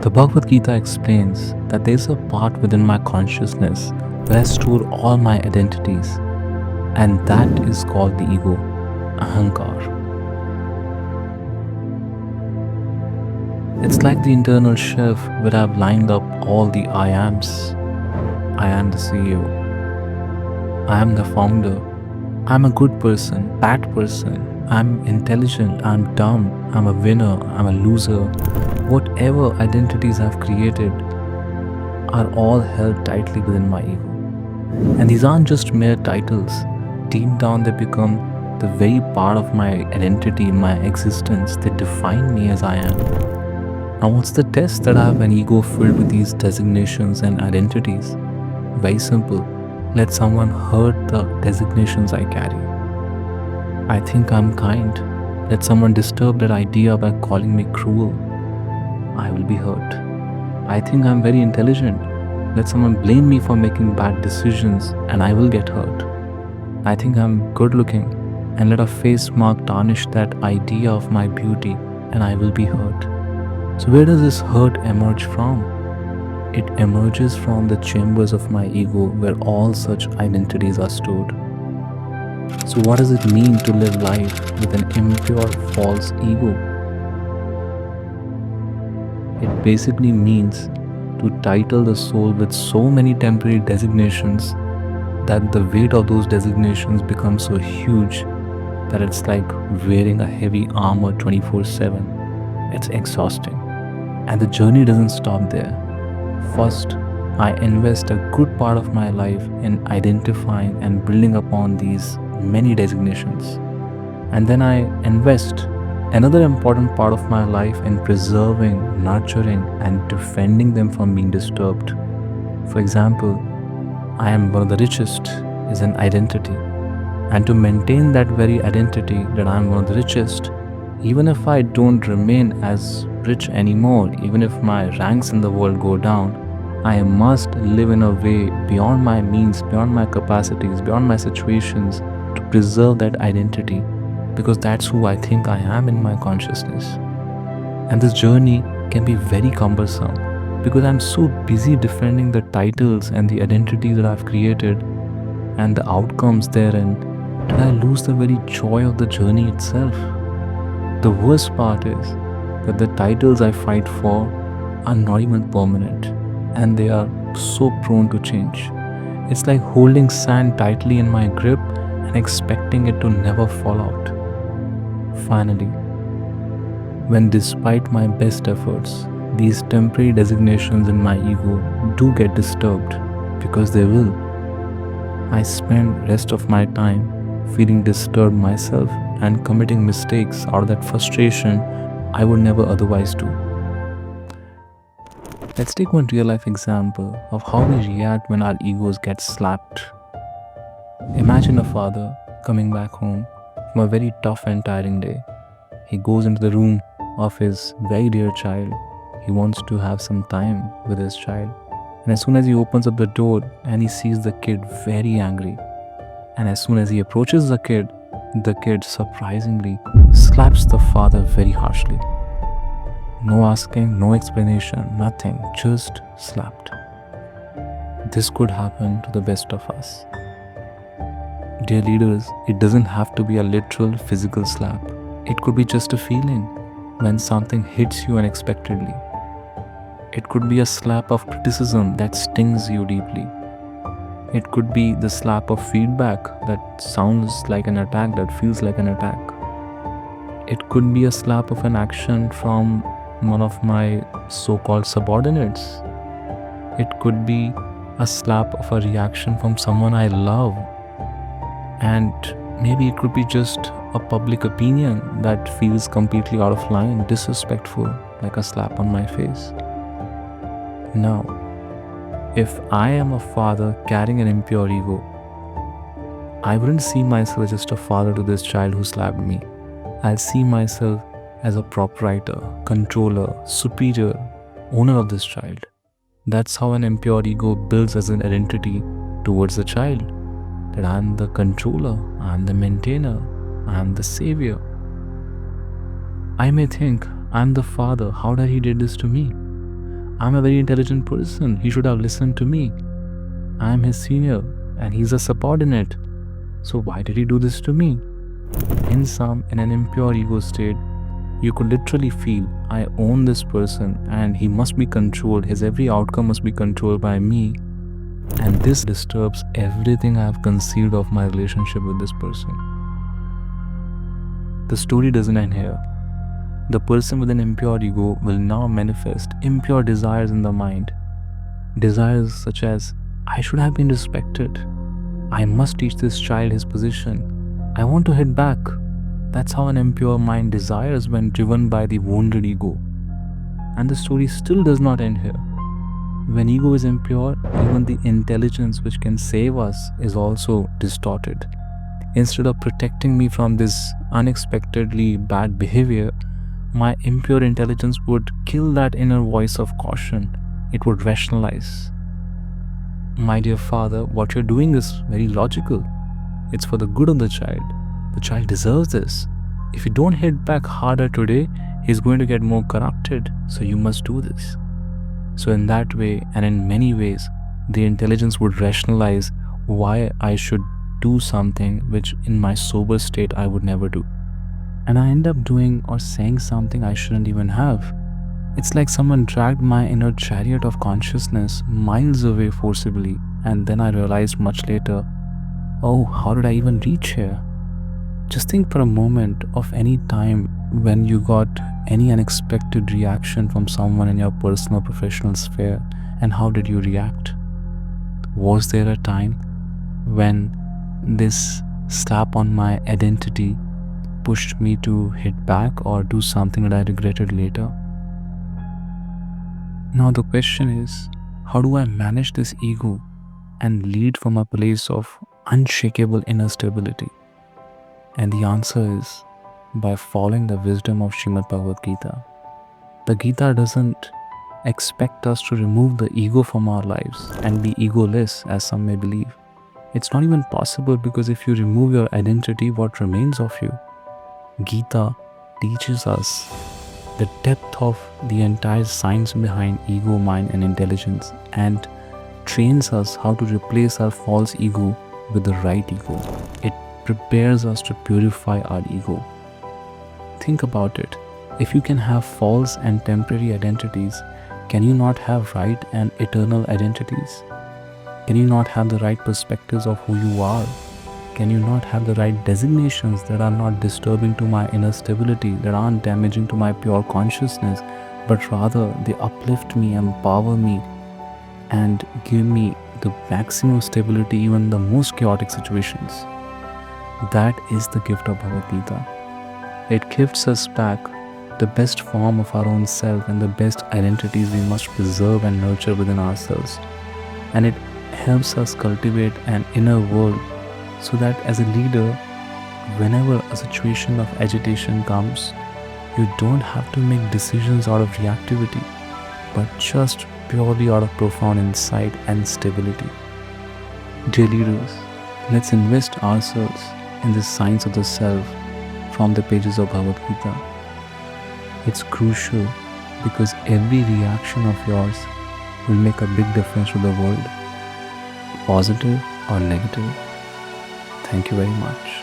The Bhagavad Gita explains that there is a part within my consciousness where I store all my identities, and that is called the ego, Ahankar. It's like the internal shelf where I've lined up all the I ams. I am the CEO. I am the founder. I'm a good person, bad person. I'm intelligent. I'm dumb. I'm a winner. I'm a loser. Whatever identities I've created are all held tightly within my ego. And these aren't just mere titles. Deep down, they become the very part of my identity, my existence. They define me as I am. Now, what's the test that I have an ego filled with these designations and identities? Very simple. Let someone hurt the designations I carry. I think I'm kind. Let someone disturb that idea by calling me cruel. I will be hurt. I think I'm very intelligent. Let someone blame me for making bad decisions and I will get hurt. I think I'm good looking and let a face mark tarnish that idea of my beauty and I will be hurt. So where does this hurt emerge from? It emerges from the chambers of my ego where all such identities are stored. So what does it mean to live life with an impure, false ego? It basically means to title the soul with so many temporary designations that the weight of those designations becomes so huge that it's like wearing a heavy armor 24/7. It's exhausting. And the journey doesn't stop there. First, I invest a good part of my life in identifying and building upon these many designations. And then I invest another important part of my life in preserving, nurturing, and defending them from being disturbed. For example, I am one of the richest is an identity. And to maintain that very identity that I am one of the richest, even if I don't remain as rich anymore, even if my ranks in the world go down, I must live in a way beyond my means, beyond my capacities, beyond my situations to preserve that identity because that's who I think I am in my consciousness. And this journey can be very cumbersome because I'm so busy defending the titles and the identity that I've created and the outcomes therein that I lose the very joy of the journey itself. The worst part is that the titles I fight for are not even permanent and they are so prone to change. It's like holding sand tightly in my grip and expecting it to never fall out. Finally, when despite my best efforts, these temporary designations in my ego do get disturbed, because they will, I spend rest of my time feeling disturbed myself and committing mistakes out of that frustration I would never otherwise do. Let's take one real life example of how we react when our egos get slapped. Imagine a father coming back home from a very tough and tiring day. He goes into the room of his very dear child. He wants to have some time with his child. And as soon as he opens up the door and he sees the kid very angry, and as soon as he approaches the kid surprisingly slaps the father very harshly. No asking, no explanation, nothing, just slapped. This could happen to the best of us. Dear leaders, it doesn't have to be a literal physical slap. It could be just a feeling when something hits you unexpectedly. It could be a slap of criticism that stings you deeply. It could be the slap of feedback that sounds like an attack, that feels like an attack. It could be a slap of an action from one of my so-called subordinates. It could be a slap of a reaction from someone I love. And maybe it could be just a public opinion that feels completely out of line, disrespectful, like a slap on my face. Now, if I am a father carrying an impure ego, I wouldn't see myself as just a father to this child who slapped me. I'll see myself as a proprietor, controller, superior, owner of this child. That's how an impure ego builds as an identity towards the child. That I'm the controller, I'm the maintainer, I'm the savior. I may think, I'm the father, how did he did this to me? I'm a very intelligent person. He should have listened to me. I'm his senior and he's a subordinate. So why did he do this to me? In an impure ego state, you could literally feel, I own this person and he must be controlled. His every outcome must be controlled by me. And this disturbs everything I have conceived of my relationship with this person. The story doesn't end here. The person with an impure ego will now manifest impure desires in the mind. Desires such as, I should have been respected. I must teach this child his position. I want to hit back. That's how an impure mind desires when driven by the wounded ego. And the story still does not end here. When ego is impure, even the intelligence which can save us is also distorted. Instead of protecting me from this unexpectedly bad behavior, my impure intelligence would kill that inner voice of caution. It would rationalize. My dear father, what you're doing is very logical. It's for the good of the child. The child deserves this. If you don't hit back harder today, he's going to get more corrupted. So you must do this. So in that way, and in many ways, the intelligence would rationalize why I should do something which in my sober state I would never do. And I end up doing or saying something I shouldn't even have. It's like someone dragged my inner chariot of consciousness miles away forcibly, and then I realized much later, oh, how did I even reach here? Just think for a moment of any time when you got any unexpected reaction from someone in your personal or professional sphere, and how did you react? Was there a time when this slap on my identity pushed me to hit back or do something that I regretted later? Now the question is, how do I manage this ego and lead from a place of unshakable inner stability? And the answer is by following the wisdom of Srimad Bhagavad Gita. The Gita doesn't expect us to remove the ego from our lives and be egoless, as some may believe. It's not even possible, because if you remove your identity, what remains of you? Gita teaches us the depth of the entire science behind ego, mind and intelligence, and trains us how to replace our false ego with the right ego. It prepares us to purify our ego. Think about it. If you can have false and temporary identities, can you not have right and eternal identities? Can you not have the right perspectives of who you are? Can you not have the right designations that are not disturbing to my inner stability, that aren't damaging to my pure consciousness, but rather they uplift me, empower me, and give me the maximum stability even in the most chaotic situations? That is the gift of Bhagavad Gita. It gifts us back the best form of our own self and the best identities we must preserve and nurture within ourselves. And it helps us cultivate an inner world, so that as a leader, whenever a situation of agitation comes, you don't have to make decisions out of reactivity, but just purely out of profound insight and stability. Dear leaders, let's invest ourselves in the science of the self from the pages of Bhagavad Gita. It's crucial because every reaction of yours will make a big difference to the world, positive or negative. Thank you very much.